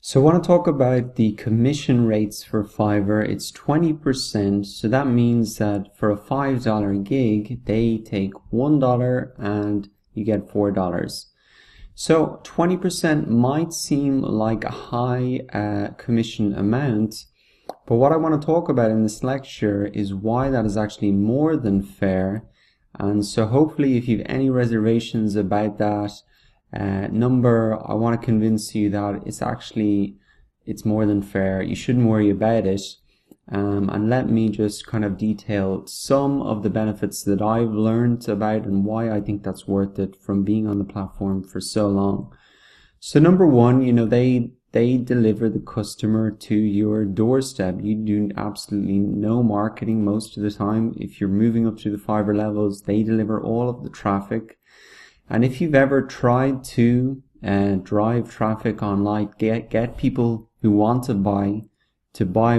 So I want to talk about the commission rates for Fiverr. It's 20%. So that means that for a $5 gig, they take $1 and you get $4. So 20% might seem like a high commission amount, but what I want to talk about in this lecture is why that is actually more than fair. And so hopefully if you have any reservations about that number, I want to convince you that it's more than fair. You shouldn't worry about it. And let me just kind of detail some of the benefits that I've learned about and why I think that's worth it from being on the platform for so long. So number one, they deliver the customer to your doorstep. You do absolutely no marketing most of the time. If you're moving up to the Fiverr levels, they deliver all of the traffic. And if you've ever tried to drive traffic online, get people who want to buy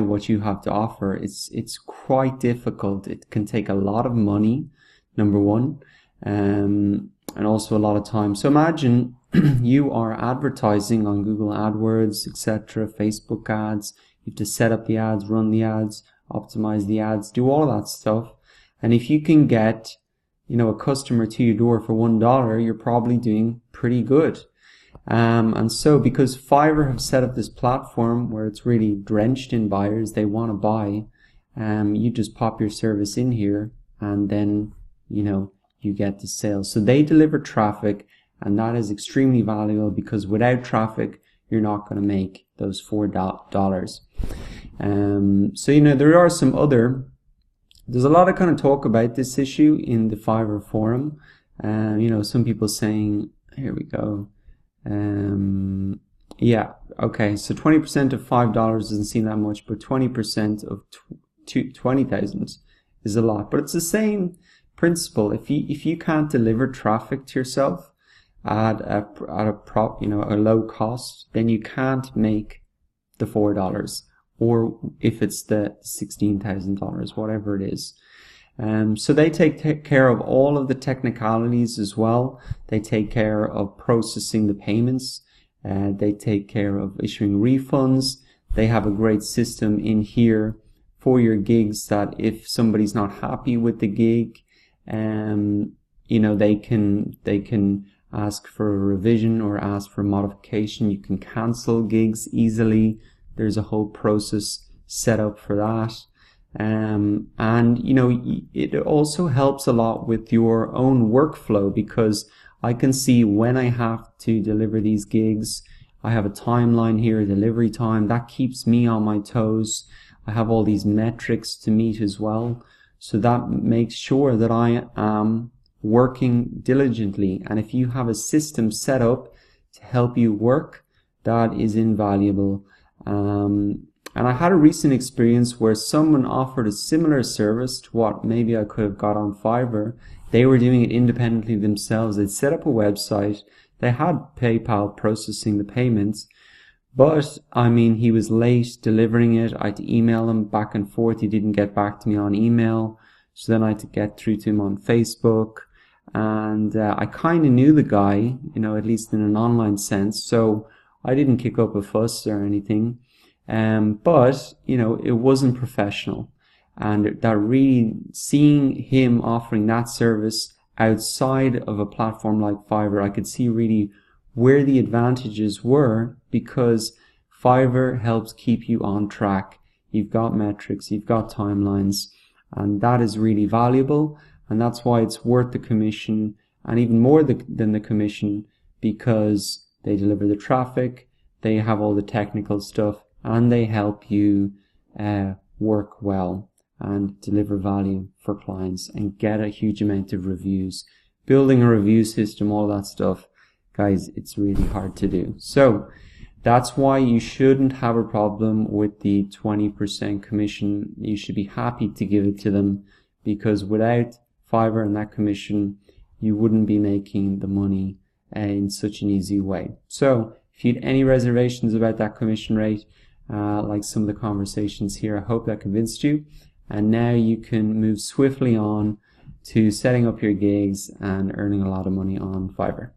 what you have to offer, it's quite difficult. It can take a lot of money, number one, and also a lot of time. So imagine you are advertising on Google AdWords, etc., Facebook ads. You have to set up the ads, run the ads, optimize the ads, do all of that stuff. And if you can get a customer to your door for $1, you're probably doing pretty good. And so because Fiverr have set up this platform where it's really drenched in buyers, they want to buy, you just pop your service in here and then, you get the sales. So they deliver traffic, and that is extremely valuable because without traffic, you're not going to make those $4. So, there are some there's a lot of kind of talk about this issue in the Fiverr forum. Some people saying, here we go. Yeah, okay, so 20% of $5 doesn't seem that much, but 20% of 20,000 is a lot. But it's the same principle. If you can't deliver traffic to yourself at a low cost, then you can't make the $4. Or if it's the $16,000, whatever it is. So they take care of all of the technicalities as well. They take care of processing the payments. They take care of issuing refunds. They have a great system in here for your gigs that if somebody's not happy with the gig, they can ask for a revision or ask for a modification. You can cancel gigs easily. There's a whole process set up for that. And it also helps a lot with your own workflow because I can see when I have to deliver these gigs. I have a timeline here, a delivery time. That keeps me on my toes. I have all these metrics to meet as well. So that makes sure that I am working diligently. And if you have a system set up to help you work, that is invaluable. And I had a recent experience where someone offered a similar service to what maybe I could have got on Fiverr. They were doing it independently themselves. They'd set up a website. They had PayPal processing the payments. But, he was late delivering it. I had to email him back and forth. He didn't get back to me on email. So then I had to get through to him on Facebook. And I kind of knew the guy, at least in an online sense. So I didn't kick up a fuss or anything. But, it wasn't professional. And that really, seeing him offering that service outside of a platform like Fiverr, I could see really where the advantages were because Fiverr helps keep you on track. You've got metrics, you've got timelines, and that is really valuable. And that's why it's worth the commission and even more than the commission because they deliver the traffic, they have all the technical stuff, and they help you work well and deliver value for clients and get a huge amount of reviews. Building a review system, all that stuff, guys, it's really hard to do. So that's why you shouldn't have a problem with the 20% commission. You should be happy to give it to them because without Fiverr and that commission, you wouldn't be making the money in such an easy way. So if you had any reservations about that commission rate, like some of the conversations here, I hope that convinced you. And now you can move swiftly on to setting up your gigs and earning a lot of money on Fiverr.